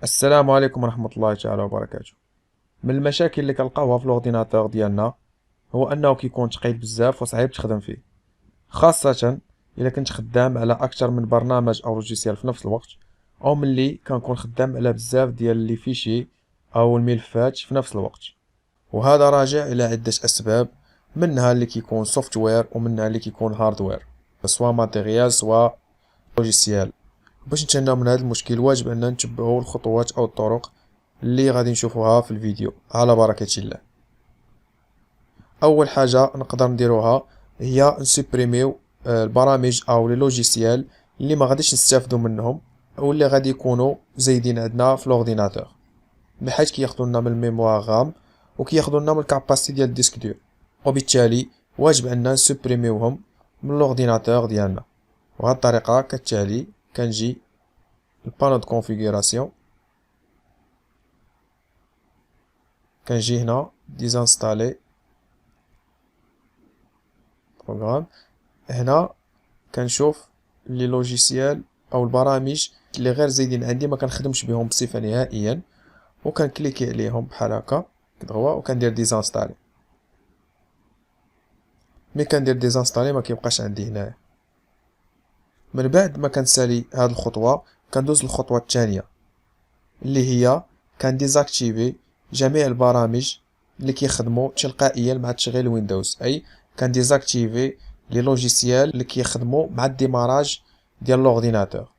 السلام عليكم ورحمة الله تعالى وبركاته. من المشاكل اللي كنلقاوها في الاورديناتور ديالنا هو انه كيكون ثقيل بزاف وصعيب تخدم فيه، خاصة الا كنت خدام على اكثر من برنامج او لوجيسيال في نفس الوقت، او ملي كنكون خدام على بزاف ديال لي فيشي او الملفات في نفس الوقت. وهذا راجع الى عدة اسباب، منها اللي كيكون سوفتوير ومنها اللي كيكون هاردوير، سواء ماتيريال سواء لوجيسيال. باش نتجناو من هذا المشكل واجب اننا نتبعوا الخطوات او الطرق اللي غادي نشوفوها في الفيديو على بركة الله. اول حاجة نقدر نديروها هي نسوبريميو البرامج او لي لوجيسيال اللي ما غاديش نستافدوا منهم او اللي غادي يكونوا زايدين عندنا في الاورديناتور، بحيث كياخذوا لنا من الميموار غام وكياخذوا لنا من الكاباسيتي ديال الديسك دور، وبالتالي واجب اننا نسوبريميوهم من الاورديناتور ديالنا. وهاد الطريقة كالتالي: كنجي البانو دو كونفيغوراسيون، كنجي هنا ديزانستالي بروغرام، هنا كنشوف لي لوجيسيال او البرامج اللي غير زايدين عندي ما كنخدمش بهم بصفه نهائيا، وكنكليكي عليهم بحال هكا كدغوا وكندير ديزانستالي. ملي كندير ديزانستالي ما كيبقاش عندي هنايا. من بعد ما كنسالي هاد الخطوه كندوز للخطوه الثانيه اللي هي كنديزاكتيفي جميع البرامج اللي كيخدموا تلقائيا مع تشغيل ويندوز، اي كنديزاكتيفي لي لوجيسيال اللي كيخدموا مع الديماراج ديال لورديناتور.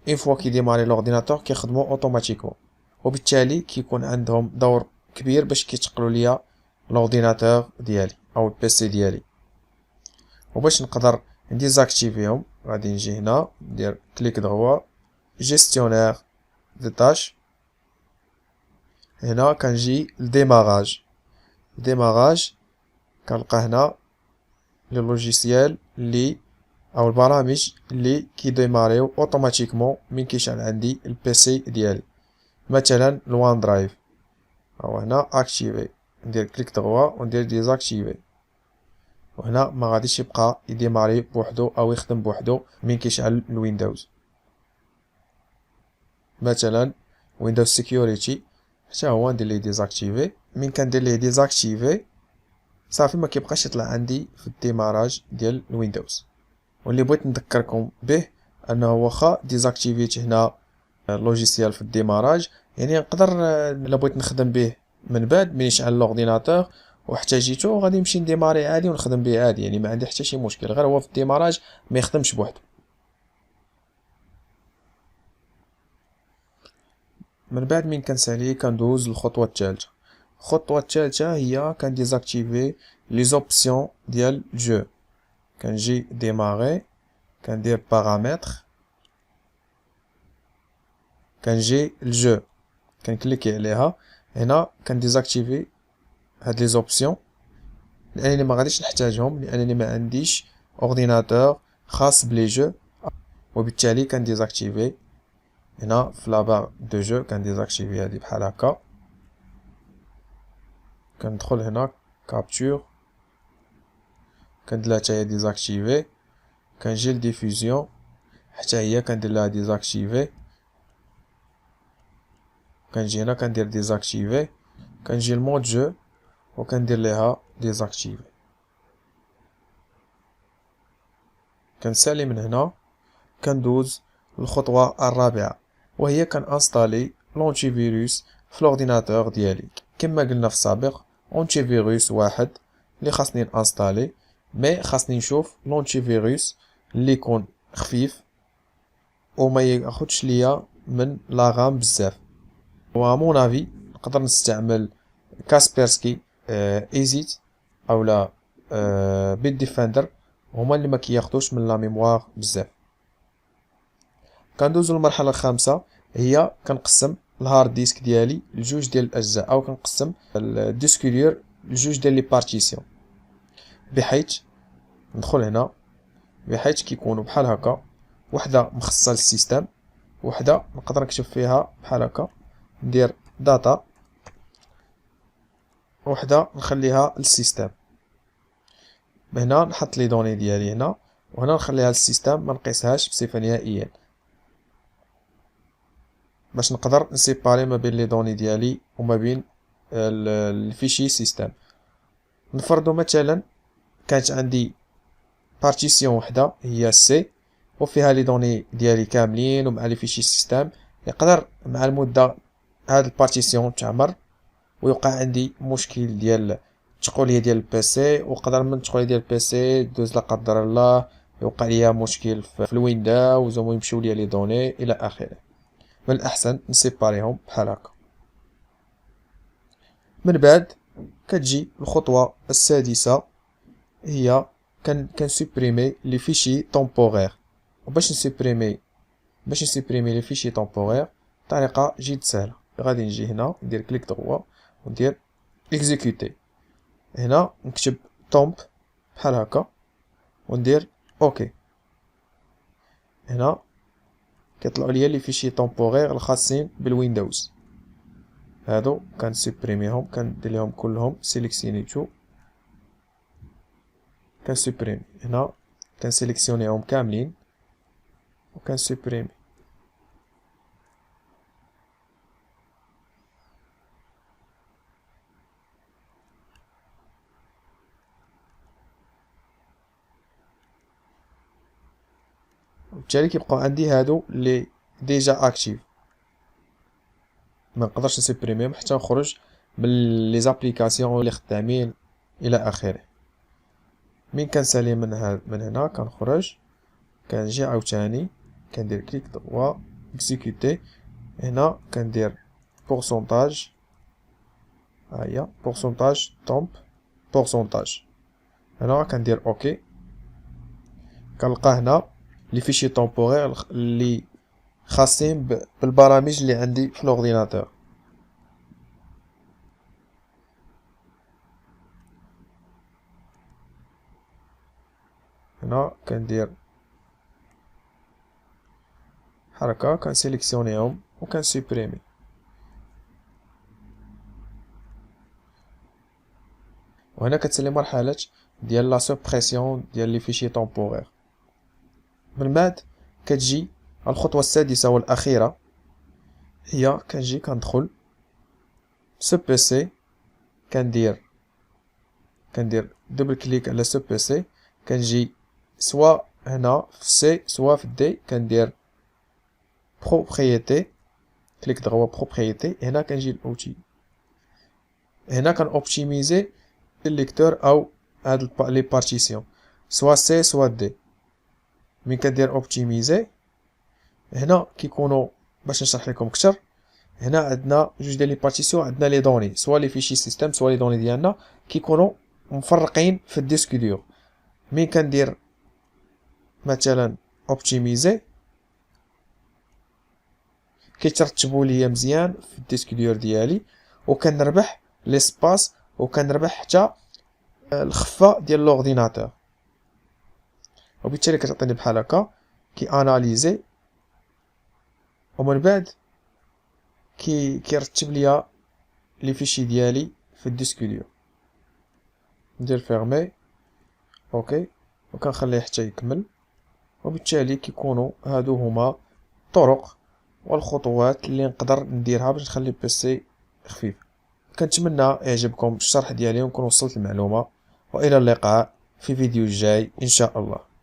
اون فوا كيديماري لورديناتور كيخدموا اوتوماتيكمون، وبالتالي كيكون عندهم دور كبير باش كيتقلوا ليا لورديناتور ديالي او البيسي ديالي. وباش نقدر نديزاكتيفيهم غادي نجي هنا ندير كليك دروا جيستيونير دي تاش، هنا كنجي لديماراج كنلقى هنا لي لوجيسيال اللي او البرامج اللي كيديماريو اوتوماتيكمون من كيشعل عندي البيسي ديالي، مثلا الوان درايف. او هنا اكتيفي ندير كليك دروا وندير ديزاكتيفي، وهنا ما غاديش يبقى يديماري بوحدو او يخدم بوحدو من كيشعل الويندوز. مثلا ويندوز سيكيوريتي حتى هو ندير ليه ديزاكتيفي. من كندير ليه ديزاكتيفي صافي ما كيبقاش يطلع عندي في الديماراج ديال الويندوز. واللي بغيت نذكركم به انه واخا ديزاكتيفيت هنا اللوجيسيال في الديماراج، يعني نقدر الا بغيت نخدم به من بعد من يشعل الاورديناتور واحتاجيتو غادي نمشي نديماري عادي ونخدم به عادي، يعني ما عندي حتى شي مشكل، غير هو في الديماراج ما يخدمش بوحدو. من بعد من كنسالي كندوز للخطوه الثالثه. الخطوه الثالثه هي كنديزاكتيفي لي زوبسيون ديال الجو. كنجي ديماري كندير بارامتر، كنجي الجو كنكليكي عليها، هنا كنديزاكتيفي هاد لي زوبسيون لانني ما غاديش نحتاجهم لانني ما عنديش اورديناتور خاص بلي جو، وبالتالي كنديزاكتيفي هنا في لابار دو جو كنديزاكتيفي هادي بحال هكا. كندخل هنا كابتور كندير لها حتى هي ديزاكتيفي، كنجي لديفوزيون حتى هي كندير لها ديزاكتيفي، كنجي هنا كندير ديزاكتيفي، كنجي لمود جو وكندير ليها ديزاكتيفي. كنسالي من هنا كندوز للخطوة الرابعة وهي كنانستالي لونتي فيروس في الاورديناتور ديالي. كما قلنا في السابق اونتي فيروس واحد اللي خاصني نانستالي، مي خاصني نشوف لونتي فيروس اللي يكون خفيف وما ياخدش ليا من لا غام بزاف. و مون افي نقدر نستعمل كاسبيرسكي ايزيت اولا بيت ديفندر، هما اللي ما كياخدوش من لا ميموار بزاف. كندوزو للمرحله الخامسه هي كنقسم الهارد ديسك ديالي لجوج ديال الاجزاء، او كنقسم الديسكولير لجوج ديال لي بارتيسيون، بحيث ندخل هنا بحيث كيكونوا بحال هكا، وحده مخصصه للسيستم وحده نقدر نكتب فيها بحال هكا ندير داتا، وحده نخليها للسيستم. هنا نحط لي دوني ديالي هنا، وهنا نخليها للسيستم ما نقيسهاش بصفه نهائيا. باش نقدر نسيباري ما بين لي دوني ديالي وما بين الفيشي سيستم. نفرضو مثلا كانت عندي بارتيسيون وحده هي سي وفيها لي دوني ديالي كاملين ومع لي فيشي سيستم. يقدر مع المده هاد البارتيسيون تعمر ويوقع عندي مشكل ديال التقنيه ديال البيسي، وقدر من التقنيه ديال البيسي دوز لا قدر الله يوقع ليا مشكل في الويندوز ويمشيو ليا لي دوني الى اخره. من الاحسن نسيباريهم بحال هكا. من بعد كتجي الخطوه السادسه هي كنسوبريمي لي فيشي طومبورير. وباش نسوبريمي لي فيشي طومبورير طريقه جد سهله. غادي نجي هنا ندير كليك دروا وندير اكزيكوتي. هنا نكتب تومب بحال هكا وندير اوكي. هنا كيطلعوا ليا لي فيشي طومبورير الخاصين بالويندوز. هادو كنسوبريميهم كندير لهم كلهم سيليكسيونيتو كنسوبريمي. هنا كنسيليكسيونيهم كاملين وكنسوبريمي. وبالتالي كيبقاو عندي هادو لي ديجا اكتيف، ما نقدرش نسوبريميهم حتى نخرج من لي زابليكاسيون اللي خدامين الى اخره. من كنسالي من هنا كنخرج كنجي عاوتاني كندير كليك دروا اكزيكوتي. هنا كندير بورسونتاج، ها هي بورسونتاج تومب بورسونتاج. هنا كندير اوكي. كنلقى هنا لي فيشي طومبورير اللي خاصين بالبرامج اللي عندي في الاورديناتور. هنا كندير حركة كنسيليكسيونيهم وكنسوبريمي. وهنا كتسالي مرحلة ديال لا سوبريسيون ديال لي فيشي طومبورير. من بعد كتجي الخطوة السادسة والأخيرة، هي كنجي كندخل سو بيسي كندير دوبل كليك على سو بيسي. كنجي سوا هنا في سي سوا في دي كندير بروبريتي كليك دغوا بروبريتي. هنا كنجي الاوتي. هنا كنوبتيميزي الليكتور او هاد لي بارتيسيون سوا سي سوا دي. من كدير اوبتيميزي هنا كيكونوا باش نشرح لكم اكثر. هنا عندنا جوج ديال لي بارتيسيون، عندنا لي دوني سوا لي فيشي سيستم سوا لي دوني ديالنا كيكونوا مفرقين في الديسك دور. من كندير مثلا اوبتيميزي كيترتبوا ليا مزيان في الديسك دور ديالي وكنربح ليسباس وكنربح حتى الخفه ديال لورديناتور. وبالتالي كتعطيني بحال هكا كي اناليزي ومن بعد كيرتب ليا لي فيشي ديالي في الديسك دور. ندير فيرمي اوكي وكنخليه حتى يكمل. وبالتالي كيكونوا هادو هما الطرق والخطوات اللي نقدر نديرها باش نخلي بيسي خفيف. كنتمنى يعجبكم الشرح ديالي ونكون وصلت المعلومه، والى اللقاء في فيديو جاي ان شاء الله.